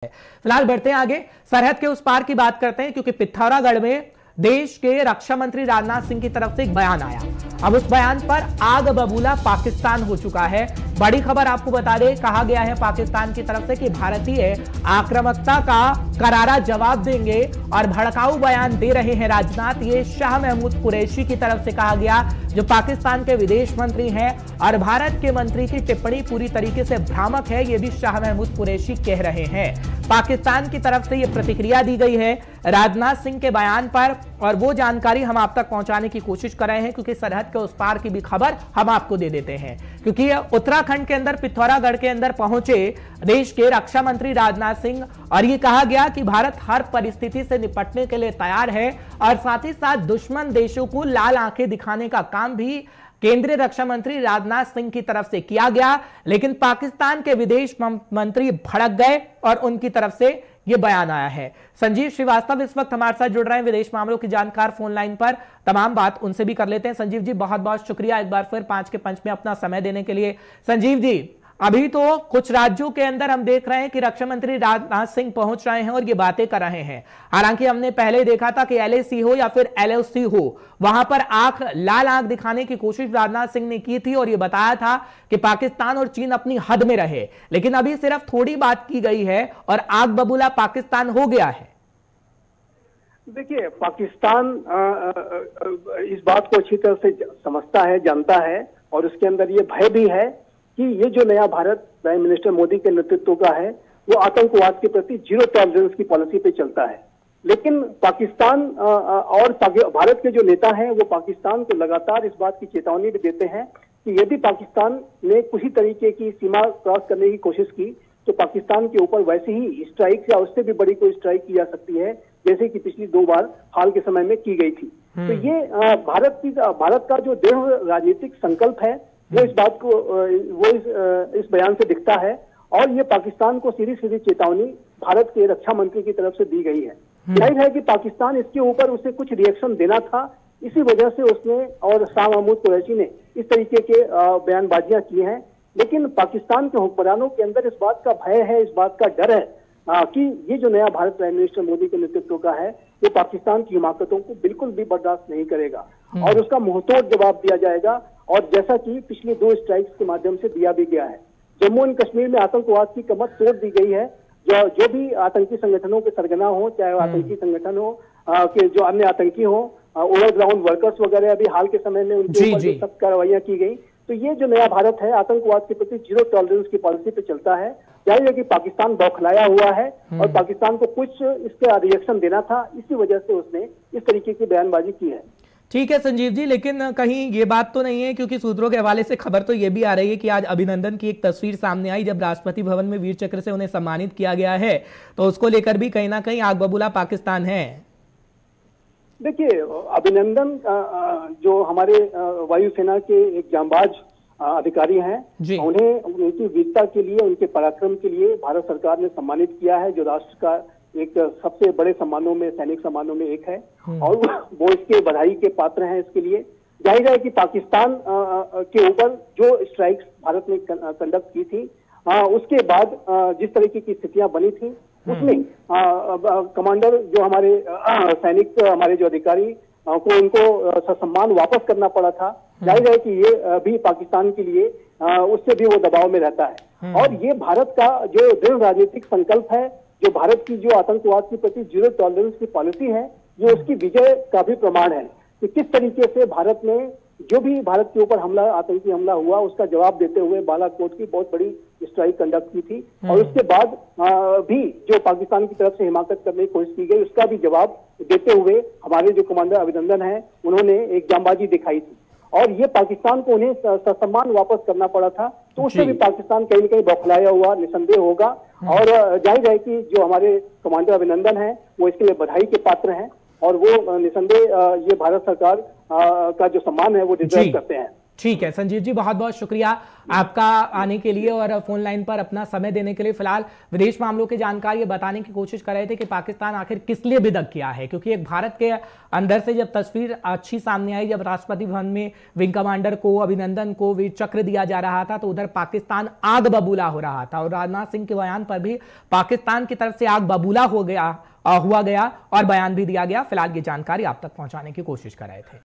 फिलहाल बढ़ते हैं आगे, सरहद के उस पार की बात करते हैं क्योंकि पिथौरागढ़ में देश के रक्षा मंत्री राजनाथ सिंह की तरफ से एक बयान आया। अब उस बयान पर आग बबूला पाकिस्तान हो चुका है। बड़ी खबर आपको बता दें, कहा गया है पाकिस्तान की तरफ से कि भारतीय आक्रामकता का करारा जवाब देंगे और भड़काऊ बयान दे रहे हैं राजनाथ। ये शाह महमूद कुरैशी की तरफ से कहा गया, जो पाकिस्तान के विदेश मंत्री हैं, और भारत के मंत्री की टिप्पणी पूरी तरीके से भ्रामक है, ये भी शाह महमूद कुरैशी कह रहे हैं। पाकिस्तान की तरफ से यह प्रतिक्रिया दी गई है राजनाथ सिंह के बयान पर, और वो जानकारी हम आप तक पहुंचाने की कोशिश कर रहे हैं क्योंकि सरहद के उस पार की भी खबर हम आपको दे देते हैं। क्योंकि उत्तराखंड के अंदर पिथौरागढ़ के अंदर पहुंचे देश के रक्षा मंत्री राजनाथ सिंह, और ये कहा गया कि भारत हर परिस्थिति से निपटने के लिए तैयार है और साथ ही साथ दुश्मन देशों को लाल आंखें दिखाने का काम भी केंद्रीय रक्षा मंत्री राजनाथ सिंह की तरफ से किया गया। लेकिन पाकिस्तान के विदेश मंत्री भड़क गए और उनकी तरफ से यह बयान आया है। संजीव श्रीवास्तव इस वक्त हमारे साथ जुड़ रहे हैं, विदेश मामलों के जानकार, फोन लाइन पर। तमाम बात उनसे भी कर लेते हैं। संजीव जी, बहुत बहुत शुक्रिया एक बार फिर 5 के पंच में अपना समय देने के लिए। संजीव जी, अभी तो कुछ राज्यों के अंदर हम देख रहे हैं कि रक्षा मंत्री राजनाथ सिंह पहुंच रहे हैं और ये बातें कर रहे हैं। हालांकि हमने पहले देखा था कि LAC हो या फिर LOC हो, वहां पर लाल आंख दिखाने की कोशिश राजनाथ सिंह ने की थी और ये बताया था कि पाकिस्तान और चीन अपनी हद में रहे। लेकिन अभी सिर्फ थोड़ी बात की गई है और आग बबूला पाकिस्तान हो गया है। देखिए, पाकिस्तान इस बात को अच्छी तरह से समझता है, जानता है, और उसके अंदर ये भय भी है कि ये जो नया भारत प्राइम मिनिस्टर मोदी के नेतृत्व का है, वो आतंकवाद के प्रति जीरो टॉलरेंस की पॉलिसी पे चलता है। लेकिन पाकिस्तान और भारत के जो नेता हैं, वो पाकिस्तान को लगातार इस बात की चेतावनी भी देते हैं कि यदि पाकिस्तान ने किसी तरीके की सीमा क्रॉस करने की कोशिश की तो पाकिस्तान के ऊपर वैसे ही स्ट्राइक या उससे भी बड़ी कोई स्ट्राइक की जा सकती है, जैसे कि पिछली 2 बार हाल के समय में की गई थी। तो ये भारत का जो दृढ़ राजनीतिक संकल्प है, वो इस बात को इस बयान से दिखता है, और ये पाकिस्तान को सीधी सीधी चेतावनी भारत के रक्षा मंत्री की तरफ से दी गई है। जाहिर है कि पाकिस्तान इसके ऊपर उसे कुछ रिएक्शन देना था, इसी वजह से उसने और शाह महमूद कुरैशी ने इस तरीके के बयानबाजियां की हैं। लेकिन पाकिस्तान के हुक्मरानों के अंदर इस बात का भय है, इस बात का डर है कि ये जो नया भारत प्राइम मिनिस्टर मोदी के नेतृत्व का है, ये पाकिस्तान की हिमाकतों को बिल्कुल भी बर्दाश्त नहीं करेगा और उसका मुंहतोड़ जवाब दिया जाएगा। और जैसा कि पिछले 2 स्ट्राइक्स के माध्यम से दिया भी गया है, जम्मू एंड कश्मीर में आतंकवाद की कमर तोड़ दी गई है। जो भी आतंकी संगठनों के सरगना हो, चाहे आतंकी संगठन हो कि जो अन्य आतंकी हो, ओवरग्राउंड वर्कर्स वगैरह, अभी हाल के समय में उनके ऊपर सख्त कार्रवाइयां की गई। तो ये जो नया भारत है, आतंकवाद के प्रति जीरो टॉलरेंस की पॉलिसी पे चलता है। जाहिर है कि पाकिस्तान बौखलाया हुआ है और पाकिस्तान को कुछ इसका रिएक्शन देना था, इसी वजह से उसने इस तरीके की बयानबाजी की है। ठीक है संजीव जी, लेकिन कहीं ये बात तो नहीं है, क्योंकि सूत्रों के हवाले से खबर तो ये भी आ रही है कि आज अभिनंदन की एक तस्वीर सामने आई जब राष्ट्रपति भवन में वीर चक्र से उन्हें सम्मानित किया गया है, तो उसको लेकर भी कहीं ना कहीं आग बबूला पाकिस्तान है। देखिए, अभिनंदन जो हमारे वायुसेना के एक जांबाज अधिकारी हैं, उन्हें उनकी वीरता के लिए, उनके पराक्रम के लिए भारत सरकार ने सम्मानित किया है, जो राष्ट्र का एक सबसे बड़े सम्मानों में, सैनिक सम्मानों में एक है, और वो इसके बधाई के पात्र हैं। इसके लिए जाहिर है कि पाकिस्तान के ऊपर जो स्ट्राइक्स भारत ने कंडक्ट की थी, उसके बाद जिस तरीके की स्थितियां बनी थी, उसमें कमांडर जो हमारे सैनिक, हमारे जो अधिकारी को उनको सम्मान वापस करना पड़ा था। जाहिर है कि ये भी पाकिस्तान के लिए उससे भी वो दबाव में रहता है। और ये भारत का जो दृढ़ राजनीतिक संकल्प है, जो भारत की जो आतंकवाद के प्रति जीरो टॉलरेंस की पॉलिसी है, ये उसकी विजय का भी प्रमाण है कि किस तरीके से भारत ने जो भी भारत के ऊपर आतंकी हमला हुआ, उसका जवाब देते हुए बालाकोट की बहुत बड़ी स्ट्राइक कंडक्ट की थी, और उसके बाद भी जो पाकिस्तान की तरफ से हिमाकत करने की कोशिश की गई, उसका भी जवाब देते हुए हमारे जो कमांडर अभिनंदन है, उन्होंने एक जांबाजी दिखाई थी, और ये पाकिस्तान को उन्हें सम्मान वापस करना पड़ा था। तो उससे भी पाकिस्तान कहीं न कहीं बौखलाया हुआ निसंदेह होगा, और जाहिर है कि जो हमारे कमांडर अभिनंदन है, वो इसके लिए बधाई के पात्र हैं, और वो निसंदेह ये भारत सरकार का जो सम्मान है वो डिजर्व करते हैं। ठीक है संजीव जी, बहुत बहुत शुक्रिया आपका आने के लिए और फोन लाइन पर अपना समय देने के लिए। फिलहाल विदेश मामलों की जानकारी बताने की कोशिश कर रहे थे कि पाकिस्तान आखिर किस लिए बिदक किया है, क्योंकि एक भारत के अंदर से जब तस्वीर अच्छी सामने आई, जब राष्ट्रपति भवन में विंग कमांडर को, अभिनंदन को वीर चक्र दिया जा रहा था, तो उधर पाकिस्तान आग बबूला हो रहा था और राजनाथ सिंह के बयान पर भी पाकिस्तान की तरफ से आग बबूला हुआ गया और बयान भी दिया गया। फिलहाल ये जानकारी आप तक पहुंचाने की कोशिश कर रहे थे।